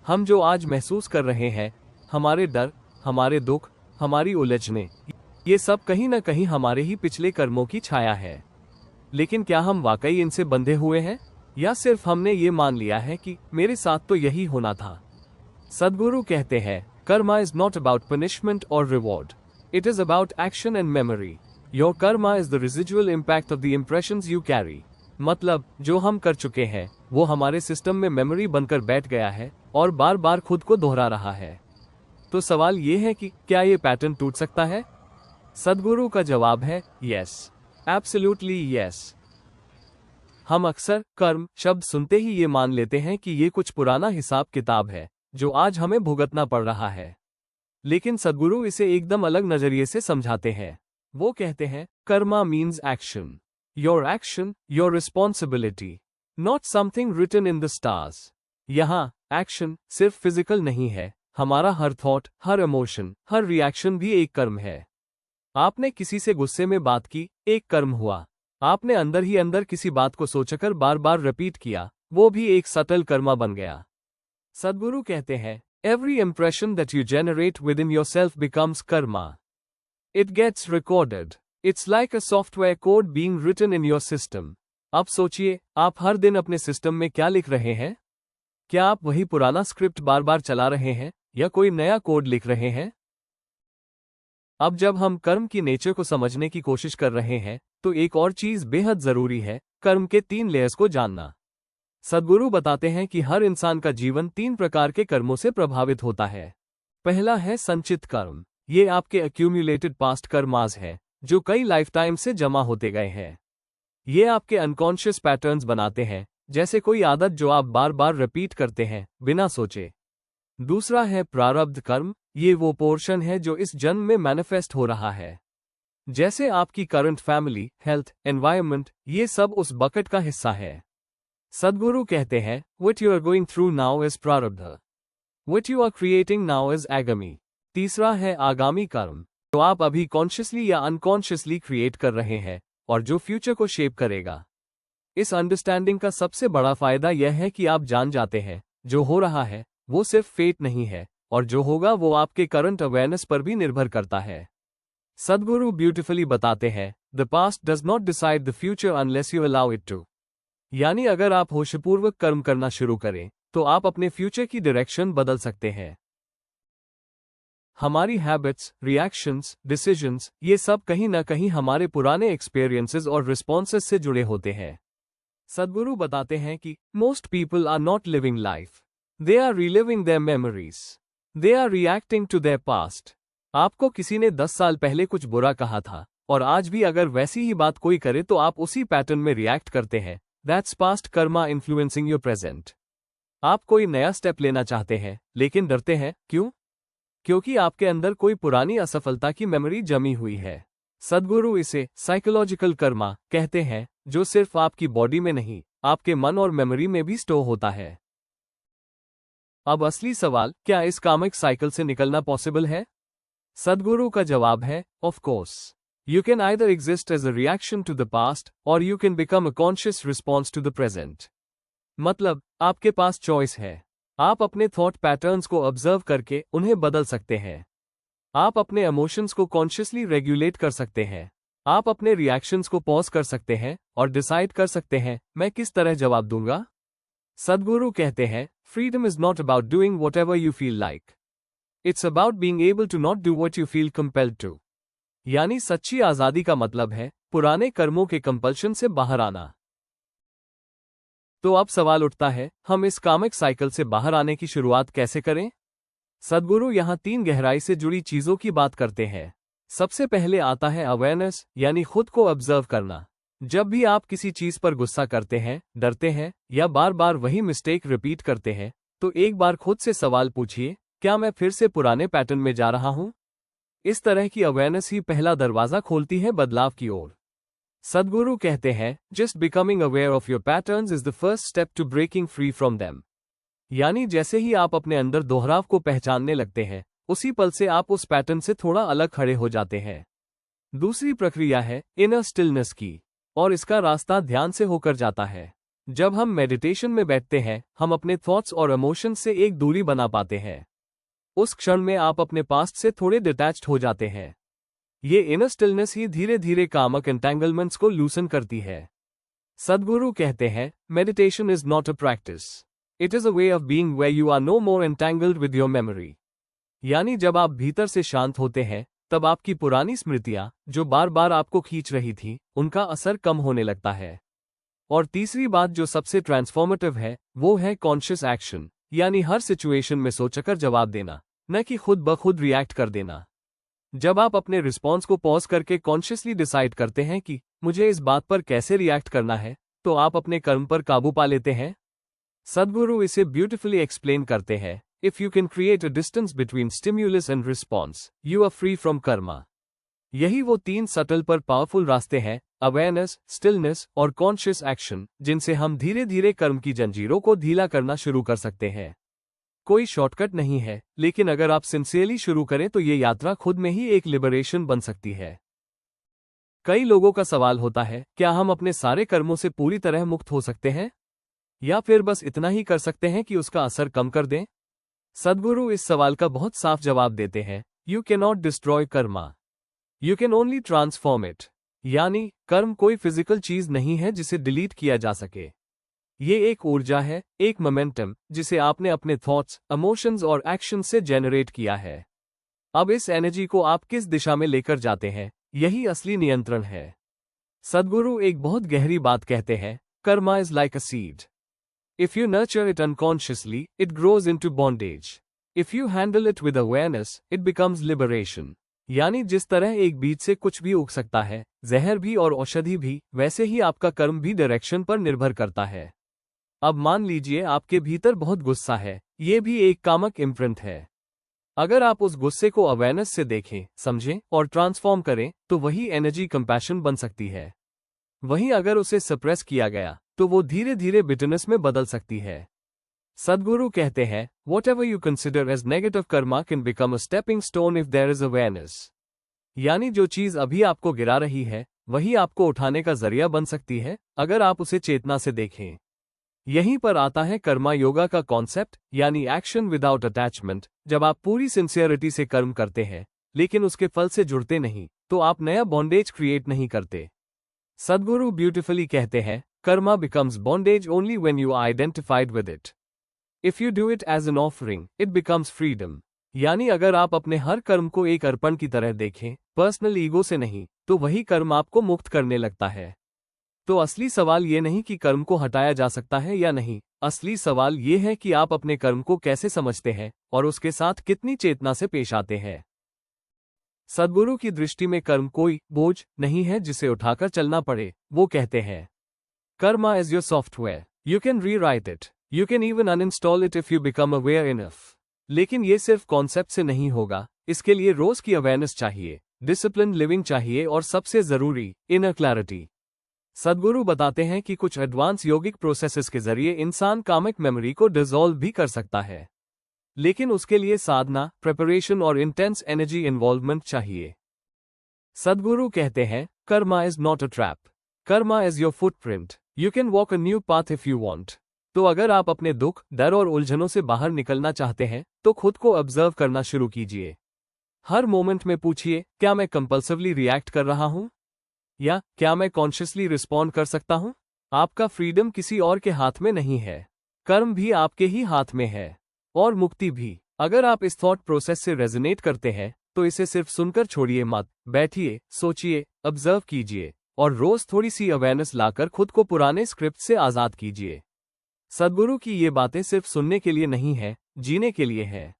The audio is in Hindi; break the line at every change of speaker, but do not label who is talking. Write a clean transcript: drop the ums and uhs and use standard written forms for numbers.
हम जो आज महसूस कर रहे हैं, हमारे डर, हमारे दुख, हमारी उलझने, ये सब कहीं ना कहीं हमारे ही पिछले कर्मों की छाया है। लेकिन क्या हम वाकई इनसे बंधे हुए हैं, या सिर्फ हमने ये मान लिया है कि मेरे साथ तो यही होना था। सद्गुरु कहते हैं, karma is not about punishment और reward, it is about action and memory. Your karma is the residual impact of the impressions you carry. मतलब जो हम कर चुके हैं वो हमारे सिस्टम में मेमोरी बनकर बैठ गया है और बार बार खुद को दोहरा रहा है। तो सवाल ये है कि क्या ये पैटर्न टूट सकता है? सद्गुरु का जवाब है यस, एब्सोल्युटली यस। हम अक्सर कर्म शब्द सुनते ही ये मान लेते हैं कि ये कुछ पुराना हिसाब किताब है जो आज हमें भुगतना पड़ रहा है। लेकिन सद्गुरु इसे एकदम अलग नजरिए से समझाते हैं। वो कहते हैं, karma means action, your action, your responsibility, not something written in the stars. यहाँ एक्शन सिर्फ फिजिकल नहीं है, हमारा हर थॉट, हर इमोशन, हर रिएक्शन भी एक कर्म है। आपने किसी से गुस्से में बात की, एक कर्म हुआ। आपने अंदर ही अंदर किसी बात को सोचकर बार बार रिपीट किया, वो भी एक सटल कर्मा बन गया। सद्गुरु कहते हैं, every impression that you generate within yourself becomes karma. It gets recorded, it's like a software code being written in your system. अब सोचिए, आप हर दिन अपने सिस्टम में क्या लिख रहे हैं? क्या आप वही पुराना स्क्रिप्ट बार बार चला रहे हैं या कोई नया कोड लिख रहे हैं? अब जब हम कर्म की नेचर को समझने की कोशिश कर रहे हैं तो एक और चीज बेहद जरूरी है, कर्म के 3 लेयर्स को जानना। सद्गुरु बताते हैं कि हर इंसान का जीवन 3 प्रकार के कर्मों से प्रभावित होता है। पहला है संचित कर्म। ये आपके एक्यूमुलेटेड पास्ट कर्मास है जो कई लाइफटाइम से जमा होते गए हैं। ये आपके अनकॉन्शियस पैटर्न्स बनाते हैं, जैसे कोई आदत जो आप बार बार रिपीट करते हैं बिना सोचे। दूसरा है प्रारब्ध कर्म। ये वो पोर्शन है जो इस जन्म में मैनिफेस्ट हो रहा है, जैसे आपकी करंट फैमिली, हेल्थ, एनवायरनमेंट, ये सब उस बकेट का हिस्सा है। सद्गुरु कहते हैं, what you are going through now is prarabdha, what you are creating now is agami. तीसरा है आगामी कर्म, जो आप अभी कॉन्शियसली या अनकॉन्शियसली क्रिएट कर रहे हैं और जो फ्यूचर को शेप करेगा। इस अंडरस्टैंडिंग का सबसे बड़ा फायदा यह है कि आप जान जाते हैं जो हो रहा है वो सिर्फ फेट नहीं है, और जो होगा वो आपके करंट अवेयरनेस पर भी निर्भर करता है। सद्गुरु ब्यूटिफुली बताते हैं, the past does not decide the future unless you allow it to. यानी अगर आप होशपूर्वक कर्म करना शुरू करें तो आप अपने फ्यूचर की डायरेक्शन बदल सकते हैं। हमारी हैबिट्स, रिएक्शंस, डिसीजंस, ये सब कहीं ना कहीं हमारे पुराने एक्सपीरियंसेस और रिस्पॉन्सेस से जुड़े होते हैं। सद्गुरु बताते हैं कि most people are not living life, they are reliving their memories, they are reacting to their past. आपको किसी ने 10 साल पहले कुछ बुरा कहा था और आज भी अगर वैसी ही बात कोई करे तो आप उसी पैटर्न में रिएक्ट करते हैं। That's past Karma influencing your present. आप कोई नया स्टेप लेना चाहते हैं लेकिन डरते हैं, क्यों? क्योंकि आपके अंदर कोई पुरानी असफलता की मेमोरी जमी हुई है। सद्गुरु इसे साइकोलॉजिकल कर्मा कहते हैं, जो सिर्फ आपकी बॉडी में नहीं, आपके मन और मेमोरी में भी स्टोर होता है। अब असली सवाल, क्या इस कामिक साइकिल से निकलना पॉसिबल है? सद्गुरु का जवाब है, of course. You can either exist as a reaction to the past और you can become a conscious response to the present. मतलब आपके पास चॉइस है। आप अपने थॉट पैटर्न्स को ऑब्जर्व करके उन्हें बदल सकते हैं। आप अपने इमोशंस को कॉन्शियसली रेगुलेट कर सकते हैं। आप अपने रिएक्शंस को पॉज कर सकते हैं और डिसाइड कर सकते हैं, मैं किस तरह जवाब दूंगा। सद्गुरु कहते हैं, freedom is not about doing whatever you feel like, it's about being able to not do what you feel compelled to. यानी सच्ची आजादी का मतलब है पुराने कर्मों के कंपल्शन से बाहर आना। तो अब सवाल उठता है, हम इस कामिक साइकिल से बाहर आने की शुरुआत कैसे करें? सद्गुरु यहाँ 3 गहराई से जुड़ी चीजों की बात करते हैं। सबसे पहले आता है अवेयरनेस, यानी खुद को ऑब्जर्व करना। जब भी आप किसी चीज पर गुस्सा करते हैं, डरते हैं या बार बार वही मिस्टेक रिपीट करते हैं, तो एक बार खुद से सवाल पूछिए, क्या मैं फिर से पुराने पैटर्न में जा रहा हूं? इस तरह की अवेयरनेस ही पहला दरवाजा खोलती है बदलाव की ओर। सद्गुरु कहते हैं, just becoming aware of your patterns is the first step to breaking free from them. यानी जैसे ही आप अपने अंदर दोहराव को पहचानने लगते हैं, उसी पल से आप उस पैटर्न से थोड़ा अलग खड़े हो जाते हैं। दूसरी प्रक्रिया है इनर स्टिलनेस की, और इसका रास्ता ध्यान से होकर जाता है। जब हम मेडिटेशन में बैठते हैं, हम अपने थॉट्स और इमोशंस से एक दूरी बना पाते हैं। उस क्षण में आप अपने पास्ट से थोड़े डिटैच्ड हो जाते हैं। ये इनर स्टिलनेस ही धीरे धीरे कामक एंटेंगलमेंट्स को लूसन करती है। सद्गुरु कहते हैं, meditation is not a practice, it is a way of being where you are no more entangled with your memory. यानी जब आप भीतर से शांत होते हैं, तब आपकी पुरानी स्मृतियां, जो बार बार आपको खींच रही थी, उनका असर कम होने लगता है। और तीसरी बात जो सबसे ट्रांसफॉर्मेटिव है, वो है कॉन्शियस एक्शन, यानी हर सिचुएशन में सोचकर जवाब देना, न कि खुद ब खुद रिएक्ट कर देना। जब आप अपने रिस्पॉन्स को पॉज करके कॉन्शियसली डिसाइड करते हैं कि मुझे इस बात पर कैसे रिएक्ट करना है, तो आप अपने कर्म पर काबू पा लेते हैं। सद्गुरु इसे ब्यूटिफुली एक्सप्लेन करते हैं, if you can create a distance between stimulus and response, you are free from karma. यही वो 3 सटल पर पावरफुल रास्ते हैं, अवेयरनेस, स्टिलनेस और कॉन्शियस एक्शन, जिनसे हम धीरे धीरे कर्म की जंजीरों को ढीला करना शुरू कर सकते हैं। कोई शॉर्टकट नहीं है, लेकिन अगर आप सिंसियरली शुरू करें तो ये यात्रा खुद में ही एक लिबरेशन बन सकती है। कई लोगों का सवाल होता है, क्या हम अपने सारे कर्मों से पूरी तरह मुक्त हो सकते हैं, या फिर बस इतना ही कर सकते हैं कि उसका असर कम कर दें? सद्गुरु इस सवाल का बहुत साफ जवाब देते हैं, you can not destroy Karma, you can only transform it. यानी कर्म कोई फिजिकल चीज नहीं है जिसे डिलीट किया जा सके। ये एक ऊर्जा है, एक मोमेंटम, जिसे आपने अपने थॉट्स, इमोशंस और एक्शन से जनरेट किया है। अब इस एनर्जी को आप किस दिशा में लेकर जाते हैं, यही असली नियंत्रण है। सद्गुरु एक बहुत गहरी बात कहते हैं, karma is like a seed. If you nurture it unconsciously, it grows into bondage. If you handle it with awareness, it becomes liberation. यानी जिस तरह एक बीज से कुछ भी उग सकता है, जहर भी और औषधि भी, वैसे ही आपका कर्म भी डायरेक्शन पर निर्भर करता है। अब मान लीजिए आपके भीतर बहुत गुस्सा है, ये भी एक कामक इम्प्रिंट है। अगर आप उस गुस्से को अवेयरनेस से देखें, समझें और ट्रांसफॉर्म करें, तो वही एनर्जी कंपैशन बन सकती है। वहीं अगर उसे सप्रेस किया गया, तो वो धीरे धीरे बिटरनेस में बदल सकती है। सद्गुरु कहते हैं, whatever you consider as negative karma can become a stepping stone if there is awareness। यानी जो चीज अभी आपको गिरा रही है, वही आपको उठाने का जरिया बन सकती है, अगर आप उसे चेतना से देखें। यहीं पर आता है कर्मा योगा का कॉन्सेप्ट, यानी एक्शन विदाउट अटैचमेंट। जब आप पूरी सिंसियरिटी से कर्म करते हैं, लेकिन उसके फल से जुड़ते नहीं, तो आप नया बॉन्डेज क्रिएट नहीं करते। सद्गुरु ब्यूटिफुली कहते हैं, karma becomes bondage only when you are identified with it. If you do it as an offering, it becomes freedom. यानी अगर आप अपने हर कर्म को एक अर्पण की तरह देखें, पर्सनल ईगो से नहीं, तो वही कर्म आपको मुक्त करने लगता है। तो असली सवाल ये नहीं कि कर्म को हटाया जा सकता है या नहीं, असली सवाल ये है कि आप अपने कर्म को कैसे समझते हैं और उसके साथ कितनी चेतना से पेश आते हैं। सद्गुरु की दृष्टि में कर्म कोई बोझ नहीं है जिसे उठाकर चलना पड़े। वो कहते हैं, karma is your software, you can rewrite it, you can even uninstall it if you become aware enough. लेकिन ये सिर्फ कॉन्सेप्ट से नहीं होगा, इसके लिए रोज की अवेयरनेस चाहिए, डिसिप्लिन लिविंग चाहिए और सबसे जरूरी, इनर क्लैरिटी। सद्गुरु बताते हैं कि कुछ एडवांस योगिक प्रोसेसेस के जरिए इंसान कामिक मेमोरी को डिसॉल्व भी कर सकता है, लेकिन उसके लिए साधना, प्रिपरेशन और इंटेंस एनर्जी इन्वॉल्वमेंट चाहिए। सद्गुरु कहते हैं, karma is not a trap, Karma is your footprint, you can walk a new path if you want. तो अगर आप अपने दुख, डर और उलझनों से बाहर निकलना चाहते हैं, तो खुद को ऑब्जर्व करना शुरू कीजिए। हर मोमेंट में पूछिए, क्या मैं कंपल्सिवली रिएक्ट कर रहा हूं, या क्या मैं कॉन्शियसली रिस्पॉन्ड कर सकता हूं? आपका फ्रीडम किसी और के हाथ में नहीं है, कर्म भी आपके ही हाथ में है, और मुक्ति भी। अगर आप इस थॉट प्रोसेस से रेजोनेट करते हैं, तो इसे सिर्फ सुनकर छोड़िए मत, बैठिए, सोचिए, ऑब्जर्व कीजिए, और रोज थोड़ी सी अवेयरनेस लाकर खुद को पुराने स्क्रिप्ट से आजाद कीजिए। सद्गुरु की ये बातें सिर्फ सुनने के लिए नहीं है, जीने के लिए है।